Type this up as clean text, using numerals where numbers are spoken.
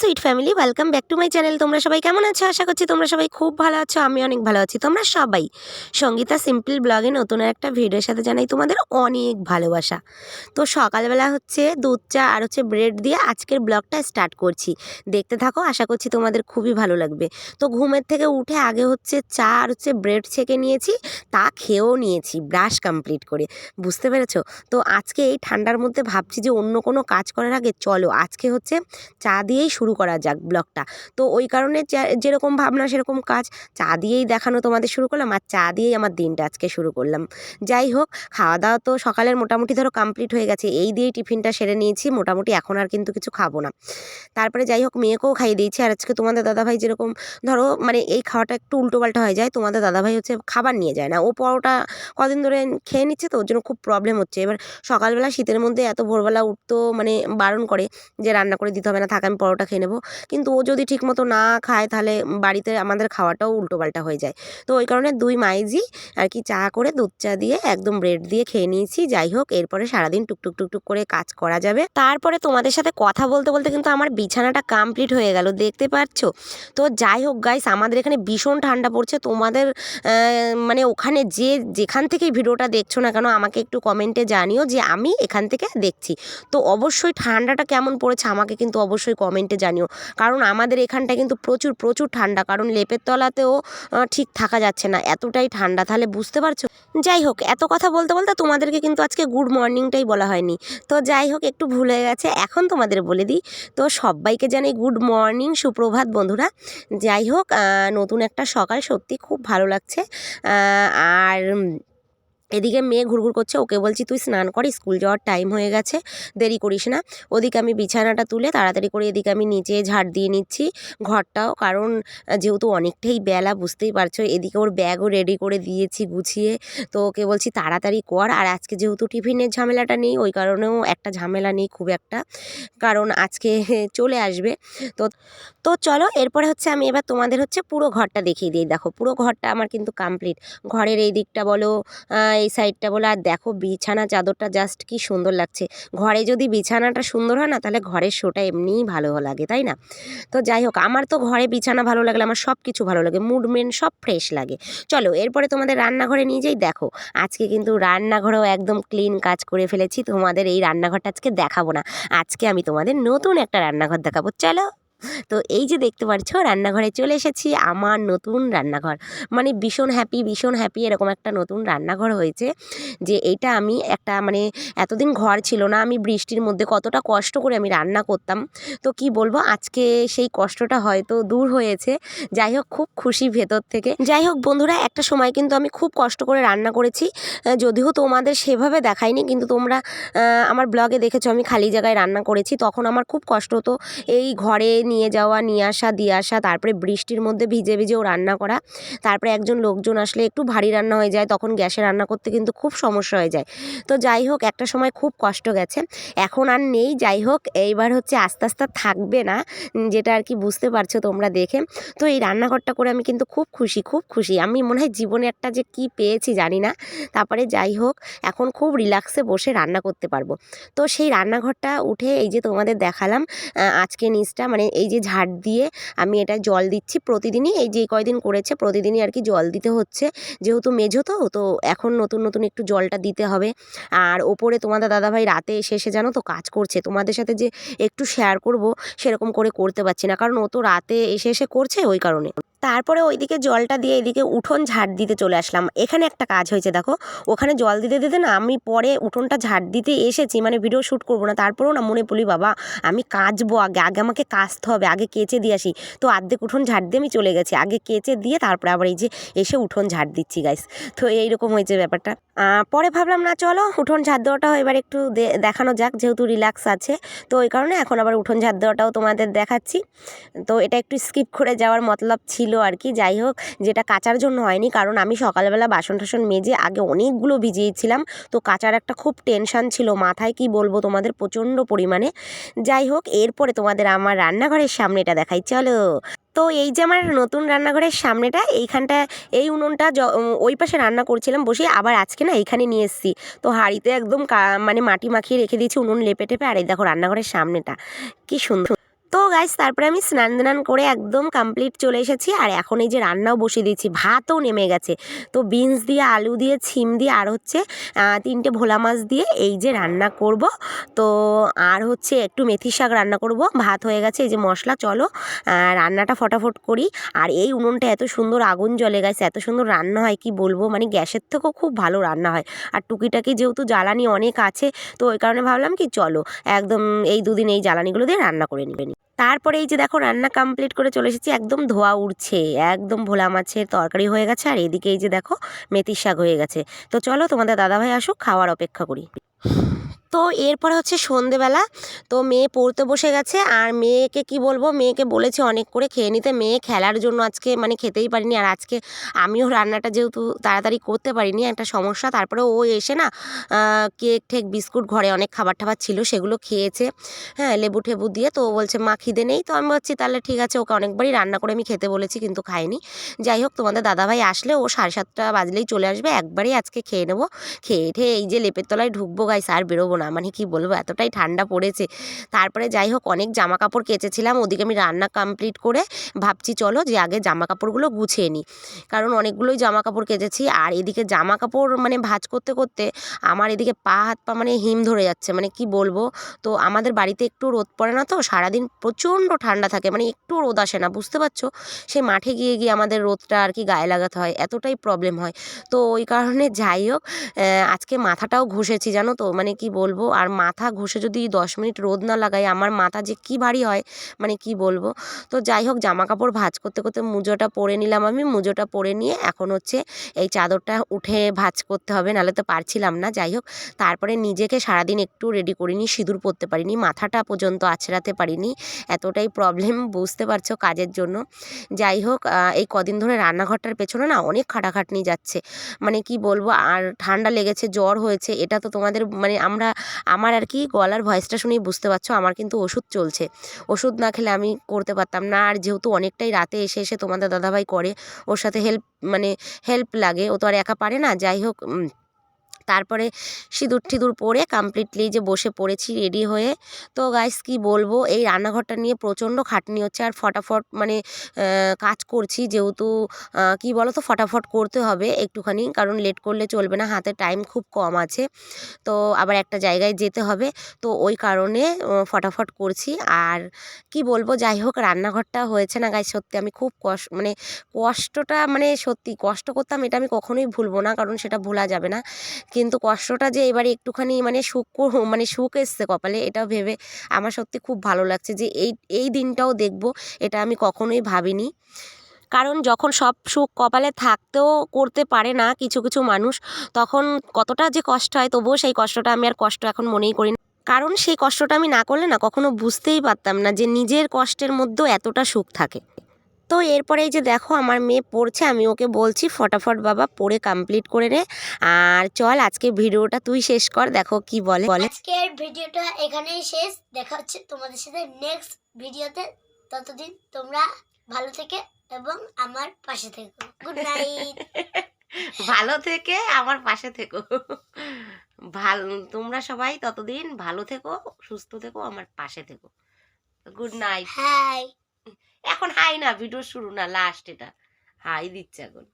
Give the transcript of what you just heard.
Sweet family, welcome back to my channel. তোমরা সবাই কেমন আছো? আশা করছি তোমরা সবাই খুব ভালো আছো। আমি অনেক ভালো আছি। তোমরা সবাই সঙ্গীতা সিম্পল ব্লগে নতুন একটা ভিডিওর সাথে জানাই তোমাদের অনেক ভালোবাসা। তো সকালবেলা হচ্ছে দুধ চা আর হচ্ছে ব্রেড দিয়ে আজকের ব্লগটা স্টার্ট করছি। দেখতে থাকো, আশা করছি তোমাদের খুবই ভালো লাগবে। তো ঘুমের থেকে উঠে আগে হচ্ছে চা আর হচ্ছে ব্রেড ছেঁকে নিয়েছি, তা খেয়েও নিয়েছি ব্রাশ কমপ্লিট করে। বুঝতে পেরেছো? তো আজকে এই ঠান্ডার মধ্যে ভাবছি যে অন্য কোনো কাজ করার আগে চলো আজকে হচ্ছে চা দিয়েই শুরু করা যাক ব্লগটা। তো ওই কারণে যেরকম ভাবনা সেরকম কাজ, চা দিয়েই দেখানো তোমাদের শুরু করলাম আর চা দিয়েই আমার দিনটা আজকে শুরু করলাম। যাই হোক, খাওয়া দাওয়া তো সকালের মোটামুটি ধরো কমপ্লিট হয়ে গেছে, এই দিয়েই টিফিনটা সেরে নিয়েছি মোটামুটি। এখন আর কিন্তু কিছু খাবো না। তারপরে যাই হোক, মেয়েকেও খাইয়ে দিয়েছি। আর আজকে তোমাদের দাদাভাই যেরকম ধরো মানে এই খাওয়াটা একটু উল্টোপাল্টা হয়ে যায়, তোমাদের দাদাভাই হচ্ছে খাবার নিয়ে যায় না, ও পরোটা কদিন ধরে খেয়ে নিচ্ছে, তো ওর জন্য খুব প্রবলেম হচ্ছে। এবার সকালবেলা শীতের মধ্যে এত ভোরবেলা উঠতেও মানে বারণ করে যে রান্না করে দিতে হবে না, থাক আমি পরোটা খেয়ে নেবো। কিন্তু ও যদি ঠিকমতো না খায় তাহলে বাড়িতে আমাদের খাওয়াটাও উল্টোপাল্টা হয়ে যায়। তো ওই কারণে দুই মাইজি আর কি চা করে দুধ চা দিয়ে একদম ব্রেড দিয়ে খেয়ে নিয়েছি। যাই হোক, এরপরে সারাদিন টুকটুক টুকটুক করে কাজ করা যাবে। তারপরে তোমাদের সাথে কথা বলতে বলতে কিন্তু আমার বিছানাটা কমপ্লিট হয়ে গেল, দেখতে পাচ্ছ। তো যাই হোক গাইস, আমাদের এখানে ভীষণ ঠান্ডা পড়ছে। তোমাদের মানে ওখানে যেখান থেকে ভিডিওটা দেখছো না কেন আমাকে একটু কমেন্টে জানিও যে আমি এখান থেকে দেখছি। তো অবশ্যই ঠান্ডাটা কেমন পড়েছে আমাকে কিন্তু অবশ্যই কমেন্টে জানিও, কারণ আমাদের এখানটা কিন্তু প্রচুর প্রচুর ঠান্ডা, কারণ লেপের তলাতেও ঠিক থাকা যাচ্ছে না, এতটাই ঠান্ডা। তাহলে বুঝতে পারছো। যাই হোক, এত কথা বলতে বলতে তোমাদেরকে কিন্তু আজকে গুড মর্নিংটাই বলা হয়নি। তো যাই হোক, একটু ভুল হয়ে গেছে, এখন তোমাদের বলে দিই। তো সবাইকে জানাই গুড মর্নিং, সুপ্রভাত বন্ধুরা। যাই হোক, নতুন একটা সকাল, সত্যি খুব ভালো লাগছে। আর এদিকে মেয়ে ঘুরঘুর করছে, ওকে বলছি তুই স্নান কর, স্কুল যাওয়ার টাইম হয়ে গেছে, দেরি করিস না। ওদিকে আমি বিছানাটা তুলে তাড়াতাড়ি করে এদিকে আমি নিচে ঝাড় দিয়ে নিচ্ছি ঘরটাও, কারণ যেহেতু অনেকটাই বেলা, বুঝতেই পারছো। এদিকে ওর ব্যাগও রেডি করে দিয়েছি গুছিয়ে, তো ওকে বলছি তাড়াতাড়ি কর। আর আজকে যেহেতু টিফিনের ঝামেলাটা নেই, ওই কারণেও একটা ঝামেলা নেই খুব একটা, কারণ আজকে চলে আসবে। তো তো চলো, এরপরে হচ্ছে আমি এবার তোমাদের হচ্ছে পুরো ঘরটা দেখিয়ে দিই। দেখো, পুরো ঘরটা আমার কিন্তু কমপ্লিট। ঘরের এই দিকটা বলো, এই সাইডটা বলো, আর দেখো বিছানা চাদরটা জাস্ট কি সুন্দর লাগছে। ঘরে যদি বিছানাটা সুন্দর হয় না, তাহলে ঘরের শোটা এমনিই ভালো লাগে, তাই না? তো যাই হোক, আমার তো ঘরে বিছানা ভালো লাগলে আমার সব কিছু ভালো লাগে, মুভমেন্ট সব ফ্রেশ লাগে। চলো এরপরে তোমাদের রান্নাঘরে নিয়ে যাই। দেখো, আজকে কিন্তু রান্নাঘরেও একদম ক্লিন কাজ করে ফেলেছি। তোমাদের এই রান্নাঘরটা আজকে দেখাবো না, আজকে আমি তোমাদের নতুন একটা রান্নাঘর দেখাবো। চলো। তো এই যে দেখতে পাচ্ছ, রান্নাঘরে চলে এসেছি, আমার নতুন রান্নাঘর। মানে ভীষণ হ্যাপি, ভীষণ হ্যাপি। এরকম একটা নতুন রান্নাঘর হয়েছে যে এইটা আমি একটা মানে এতদিন ঘর ছিল না, আমি বৃষ্টির মধ্যে কতটা কষ্ট করে আমি রান্না করতাম, তো কি বলবো, আজকে সেই কষ্টটা হয়তো দূর হয়েছে। যাই হোক, খুব খুশি ভেতর থেকে। যাই হোক বন্ধুরা, একটা সময় কিন্তু আমি খুব কষ্ট করে রান্না করেছি, যদিও তোমাদের সেভাবে দেখাইনি, কিন্তু তোমরা আমার ব্লগে দেখেছো আমি খালি জায়গায় রান্না করেছি। তখন আমার খুব কষ্ট হতো এই ঘরে নিয়ে যাওয়া, নিয়ে আসা, দিয়ে আসা, তারপরে বৃষ্টির মধ্যে ভিজে ভিজেও রান্না করা। তারপরে একজন লোকজন আসলে একটু ভারী রান্না হয়ে যায়, তখন গ্যাসে রান্না করতে কিন্তু খুব সমস্যা হয়ে যায়। তো যাই হোক, একটা সময় খুব কষ্ট গেছে, এখন আর নেই। যাই হোক, এইবার হচ্ছে আস্তে আস্তে থাকবে না, যেটা আর কি বুঝতে পারছো তোমরা দেখে। তো এই রান্নাঘরটা করে আমি কিন্তু খুব খুশি, খুব খুশি। আমি মনে হয় জীবনে একটা যে কি পেয়েছি জানি না। তারপরে যাই হোক, এখন খুব রিল্যাক্সে বসে রান্না করতে পারবো। তো সেই রান্নাঘরটা উঠে এই যে তোমাদের দেখালাম আজকে নিচটা, মানে এই যে ঝাড় দিয়ে আমি এটা জল দিচ্ছি প্রতিদিনই, এই যে কয়দিন করেছে প্রতিদিনই আর কি জল দিতে হচ্ছে, যেহেতু মেঝো তো এখন নতুন নতুন একটু জলটা দিতে হবে। আর ওপরে তোমাদের দাদাভাই রাতে এসে এসে জানো তো কাজ করছে, তোমাদের সাথে যে একটু শেয়ার করব সেরকম করে করতে পারছি না, কারণ ও তো রাতে এসে এসে করছে, ওই কারণে। তারপরে ওইদিকে জলটা দিয়ে এদিকে উঠোন ঝাড় দিতে চলে আসলাম। এখানে একটা কাজ হয়েছে দেখো, ওখানে জল দিতে দিতে না আমি পরে উঠোনটা ঝাড় দিতে এসেছি, মানে ভিডিও শ্যুট করবো না, তারপরেও না মনে পড়ি বাবা আমি কাচবো, আগে আগে আমাকে কাচতে হবে, আগে কেচে দিয়ে আসি। তো অর্ধেক উঠোন ঝাড় দিয়ে আমি চলে গেছি, আগে কেচে দিয়ে তারপরে আবার এই যে এসে উঠোন ঝাড় দিচ্ছি গাইস। তো এইরকম হয়েছে ব্যাপারটা। পরে ভাবলাম না চলো উঠোন ঝাড় দেওয়াটাও এবার একটু দেখানো যাক, যেহেতু রিল্যাক্স আছে, তো ওই কারণে এখন আবার উঠোন ঝাড় দেওয়াটাও তোমাদের দেখাচ্ছি। তো এটা একটু স্কিপ করে যাওয়ার মতলব ছিল আর কি। যাই হোক, যেটা কাচার জন্য হয়নি, কারণ আমি সকালবেলা বাসন টাসন মেজে আগে অনেকগুলো ভিজিয়েছিলাম, তো কাচার একটা খুব টেনশান ছিল মাথায়, কি বলবো তোমাদের, প্রচণ্ড পরিমাণে। যাই হোক, এরপরে তোমাদের আমার রান্নাঘরের সামনেটা দেখাই, চলো। তো এই যে আমার নতুন রান্নাঘরের সামনেটা, এইখানটা এই উনুনটা ওই পাশে রান্না করছিলাম বসে, আবার আজকে না এইখানে নিয়ে এসেছি। তো হাঁড়িতে একদম মানে মাটি মাখিয়ে রেখে দিয়েছি, উনুন লেপে টেপে। আর এই দেখো রান্নাঘরের সামনেটা কি সুন্দর। তো গাইস তারপরে আমি স্নান করে একদম কমপ্লিট চলে এসেছি, আর এখন এই যে রান্নাও বসিয়ে দিয়েছি, ভাতও নেমে গেছে। তো বিনস দিয়ে, আলু দিয়ে, ছিম দিয়ে, আর হচ্ছে 3টে ভোলা মাছ দিয়ে এই যে রান্না করব। তো আর হচ্ছে একটু মেথি শাক রান্না করব। ভাত হয়ে গেছে, এই যে মশলা, চলো রান্নাটা ফটাফট করি। আর এই উনুনটা এত সুন্দর আগুন জ্বলে গেছে, এত সুন্দর রান্না হয় কি বলবো, মানে গ্যাসের থেকেও খুব ভালো রান্না হয়। আর টুকিটাকি যেহেতু জ্বালানি অনেক আছে, তো ওই কারণে ভাবলাম কি চলো একদম এই দুদিন এই জ্বালানিগুলো দিয়ে রান্না করে নিবে। তারপরে এই যে দেখো রান্না কমপ্লিট করে চলে এসেছি, একদম ধোয়া উঠছে, একদম ভোলা মাছের তরকারি হয়ে গেছে, আর এদিকে এই যে দেখো মেথির শাক হয়ে গেছে। তো চলো তোমাদের দাদাভাই আসুক, খাওয়ার অপেক্ষা করি। তো এরপরে হচ্ছে সন্ধেবেলা, তো মেয়ে পড়তে বসে গেছে, আর মেয়েকে কি বলবো, মেয়েকে বলেছি অনেক করে খেয়ে নিতে, মেয়ে খেলার জন্য আজকে মানে খেতেই পারিনি। আর আজকে আমিও রান্নাটা যেহেতু তাড়াতাড়ি করতে পারিনি, একটা সমস্যা। তারপরে ও এসে না কেক ঠেক বিস্কুট, ঘরে অনেক খাবার টাবার ছিল সেগুলো খেয়েছে, হ্যাঁ লেবু ঠেবু দিয়ে। তো ও বলছে মা খিদে নেই। তো আমি বলছি তাহলে ঠিক আছে, ওকে অনেকবারই রান্না করে আমি খেতে বলেছি কিন্তু খায়নি। যাই হোক, তোমাদের দাদাভাই আসলে ও 7:30 বাজলেই চলে আসবে, একবারেই আজকে খেয়ে নেবো। খেয়ে ঠেয়ে এই যে লেপের তলায় ঢুকবো গাইস, আর বেরোবো না, মানে কি বলবো এতটাই ঠান্ডা পড়েছে। তারপরে যাই হোক, অনেক জামা কাপড় কেচেছিলাম, ওদিকে আমি রান্না কমপ্লিট করে ভাবছি চলো যে আগে জামা কাপড়গুলো গুছিয়ে নিই, কারণ অনেকগুলোই জামা কাপড় কেচেছি। আর এদিকে জামা কাপড় মানে ভাঁজ করতে করতে আমার এদিকে পা হাত পা মানে হিম ধরে যাচ্ছে, মানে কি বলবো। তো আমাদের বাড়িতে একটু রোদ পড়ে না, তো সারাদিন প্রচণ্ড ঠান্ডা থাকে, মানে একটু রোদ আসে না, বুঝতে পারছো। সেই মাঠে গিয়ে গিয়ে আমাদের রোদটা আর কি গায়ে লাগাতে হয়, এতটাই প্রবলেম হয়। তো ওই কারণে যাই হোক, আজকে মাথাটাও ঘষেছি জানো তো, মানে কি বলবো। আর মাথা ঘষে যদি 10 মিনিট রোদ না লাগাই, আমার মাথা যে কি ভারী হয়, মানে কি বলবো। তো যাই হোক, জামা কাপড় ভাঁজ করতে করতে মুজোটা পরে নিলাম, আমি মুজোটা পরে নিয়ে এখন হচ্ছে এই চাদরটা উঠে ভাঁজ করতে হবে, নাহলে তো পারছিলাম না। যাই হোক, তারপরে নিজেকে সারাদিন একটু রেডি করিনি, সিঁদুর পরতে পারিনি, মাথাটা পর্যন্ত আছড়াতে পারিনি, এতটাই প্রবলেম বুঝতে পারছো কাজের জন্য। যাই হোক, এই কদিন ধরে রান্নাঘরটার পেছনে না অনেক খাটাখাটনি যাচ্ছে, মানে কি বলবো। আর ঠান্ডা লেগেছে, জ্বর হয়েছে, এটা তো তোমাদের মানে আমার আর কি গলার ভয়েসটা শুনেই বুঝতে পারছো, আমার কিন্তু ওষুধ চলছে, ওষুধ না খেলে আমি করতে পারতাম না। আর যেহেতু অনেকটাই রাতে এসে এসে তোমাদের দাদাভাই করে, ওর সাথে হেল্প লাগে, ও তো আর একা পারে না। যাই হোক, তারপরে সিঁদুর টিঁদুর পরে কমপ্লিটলি যে বসে পড়েছি রেডি হয়ে। তো গাইস কি বলবো, এই রান্নাঘরটা নিয়ে প্রচণ্ড খাটনি হচ্ছে, আর ফটাফট মানে কাজ করছি যেহেতু, কি বলো তো, ফটাফট করতে হবে একটুখানি, কারণ লেট করলে চলবে না, হাতে টাইম খুব কম আছে। তো আবার একটা জায়গায় যেতে হবে, তো ওই কারণে ফটাফট করছি। আর কি বলবো, যাই হোক, রান্নাঘরটা হয়েছে না গাইস, সত্যি আমি খুব মানে কষ্টটা, মানে সত্যি কষ্ট করতাম, এটা আমি কখনোই ভুলবো না, কারণ সেটা ভোলা যাবে না। কিন্তু কষ্টটা যে এবারে একটুখানি মানে মানে সুখ এসছে কপালে, এটা ভেবে আমার সত্যি খুব ভালো লাগছে যে এই দিনটাও দেখব, এটা আমি কখনোই ভাবিনি। কারণ যখন সব সুখ কপালে থাকতেও করতে পারে না কিছু কিছু মানুষ, তখন কতটা যে কষ্ট হয়, তবুও সেই কষ্টটা আমি আর কষ্ট এখন মনেই করি না। কারণ সেই কষ্টটা আমি না করলে না কখনো বুঝতেই পারতাম না যে নিজের কষ্টের মধ্যেও এতটা সুখ থাকে। তো এরপরে এই যে দেখো আমার মেয়ে পড়ছে, আমি ওকে বলছি ফটাফট বাবা পড়ে কমপ্লিট করে নে, আর চল আজকে ভিডিওটা তুই শেষ কর, দেখো কি বলে। আজকের ভিডিওটা এখানেই শেষ, দেখা হচ্ছে তোমাদের সাথে নেক্সট ভিডিওতে। ততদিন তোমরা ভালো থেকে এবং আমার পাশে থেকো। Good night. ভালো থেকে আমার পাশে থেকো, ভালো তোমরা সবাই ততদিন ভালো থেকো, সুস্থ থেকো, আমার পাশে থেকো। Good night. হাই। এখন হাই না, ভিডিও শুরু না, লাস্ট এটা হাই দিচ্ছে এখন।